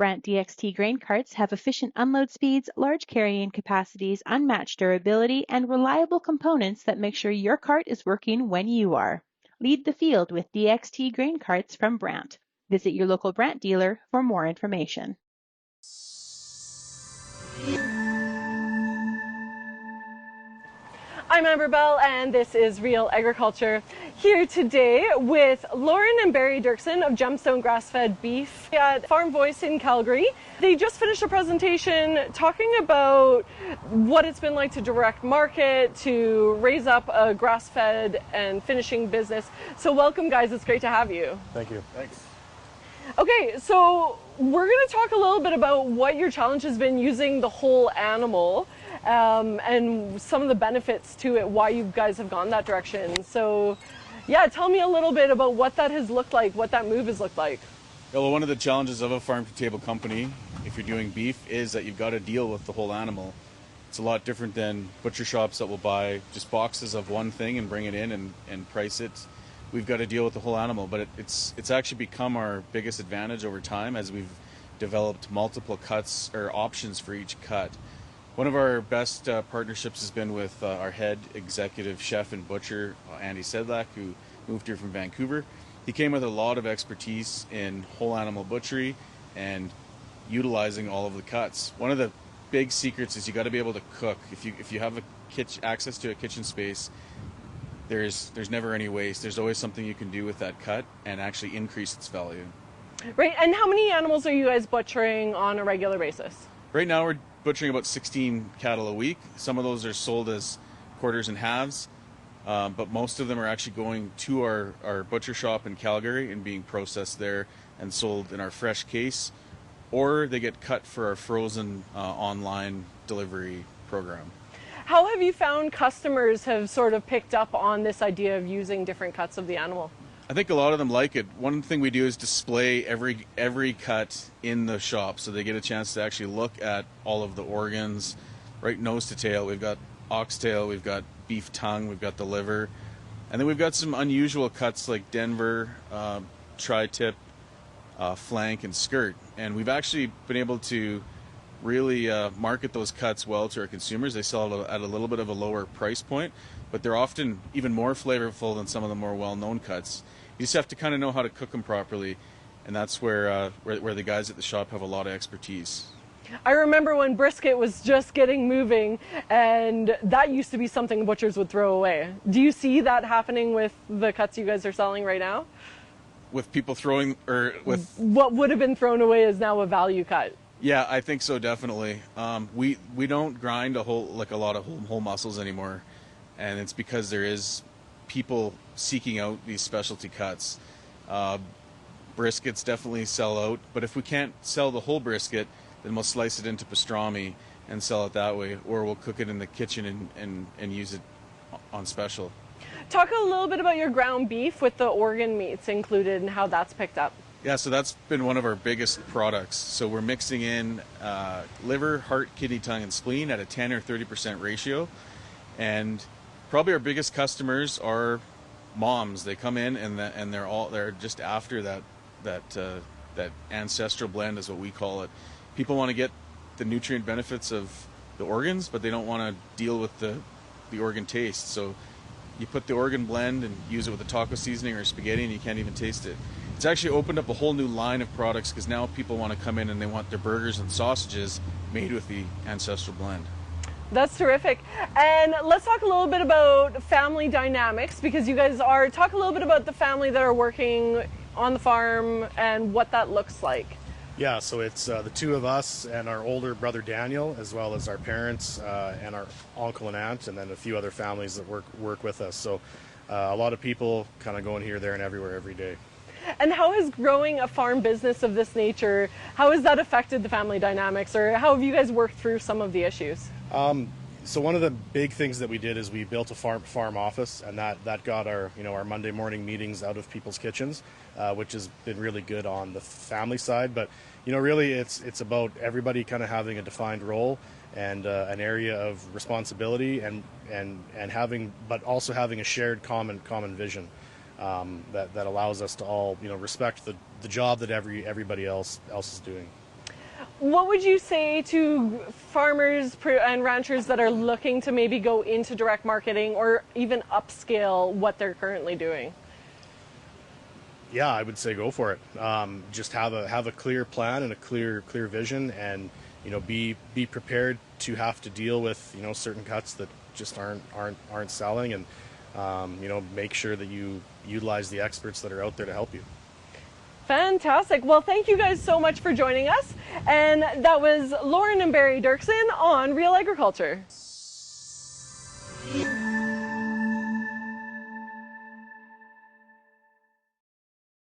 Brandt DXT grain carts have efficient unload speeds, large carrying capacities, unmatched durability, and reliable components that make sure your cart is working when you are. Lead the field with DXT grain carts from Brandt. Visit your local Brandt dealer for more information. I'm Amber Bell, and this is Real Agriculture. Here today with Lorin and Barry Doerksen of Gemstone grass-fed beef at Farm Voice in Calgary. They just finished a presentation talking about what it's been like to direct market, to raise up a grass-fed and finishing business. So welcome, guys. It's great to have you. Thank you. Thanks. Okay, so we're going to talk a little bit about what your challenge has been using the whole animal. And some of the benefits to it, why you guys have gone that direction. So, yeah, tell me a little bit about what that has looked like, what that move has looked like. Well, one of the challenges of a farm-to-table company, if you're doing beef, is that you've got to deal with the whole animal. It's a lot different than butcher shops that will buy just boxes of one thing and bring it in and price it. We've got to deal with the whole animal, but it's actually become our biggest advantage over time as we've developed multiple cuts or options for each cut. One of our best partnerships has been with our head executive chef and butcher, Andy Sedlak, who moved here from Vancouver. He came with a lot of expertise in whole animal butchery and utilizing all of the cuts. One of the big secrets is you got to be able to cook. If you have access to a kitchen space, there's never any waste. There's always something you can do with that cut and actually increase its value. Right, and how many animals are you guys butchering on a regular basis? Right now we're butchering about 16 cattle a week. Some of those are sold as quarters and halves, but most of them are actually going to our butcher shop in Calgary and being processed there and sold in our fresh case, or they get cut for our frozen online delivery program. How have you found customers have sort of picked up on this idea of using different cuts of the animal? I think a lot of them like it. One thing we do is display every cut in the shop so they get a chance to actually look at all of the organs, right nose to tail. We've got oxtail, we've got beef tongue, we've got the liver, and then we've got some unusual cuts like Denver, tri-tip, flank, and skirt. And we've actually been able to really market those cuts well to our consumers. They sell at a little bit of a lower price point, but they're often even more flavorful than some of the more well-known cuts. You just have to kind of know how to cook them properly, and that's where the guys at the shop have a lot of expertise. I remember when brisket was just getting moving, and that used to be something butchers would throw away. Do you see that happening with the cuts you guys are selling right now? With people throwing, or with what would have been thrown away is now a value cut. Yeah, I think so, definitely. We don't grind a lot of whole muscles anymore, and it's because there is people seeking out these specialty cuts. Briskets definitely sell out, but if we can't sell the whole brisket, then we'll slice it into pastrami and sell it that way, or we'll cook it in the kitchen and use it on special. Talk a little bit about your ground beef with the organ meats included and how that's picked up. Yeah, so that's been one of our biggest products. So we're mixing in liver, heart, kidney, tongue, and spleen at a 10 or 30% ratio. And probably our biggest customers are moms. They come in and they're just after that ancestral blend is what we call it. People want to get the nutrient benefits of the organs, but they don't want to deal with the organ taste. So you put the organ blend and use it with a taco seasoning or spaghetti, and you can't even taste it. It's actually opened up a whole new line of products because now people want to come in and they want their burgers and sausages made with the ancestral blend. That's terrific. And let's talk a little bit about family dynamics, because you guys talk a little bit about the family that are working on the farm and what that looks like. Yeah, so it's the two of us and our older brother Daniel, as well as our parents and our uncle and aunt, and then a few other families that work with us. So a lot of people kind of going here, there, and everywhere every day. And how has growing a farm business of this nature, how has that affected the family dynamics, or how have you guys worked through some of the issues? So one of the big things that we did is we built a farm office, and that got our Monday morning meetings out of people's kitchens, which has been really good on the family side. But really it's about everybody kind of having a defined role and an area of responsibility and having, but also having a shared common vision that allows us to all respect the job that everybody else is doing. What would you say to farmers and ranchers that are looking to maybe go into direct marketing or even upscale what they're currently doing? Yeah, I would say go for it. Just have a clear plan and a clear vision, and be prepared to have to deal with certain cuts that just aren't selling, and make sure that you utilize the experts that are out there to help you. Fantastic. Well, thank you guys so much for joining us. And that was Lorin and Barry Doerksen on Real Agriculture.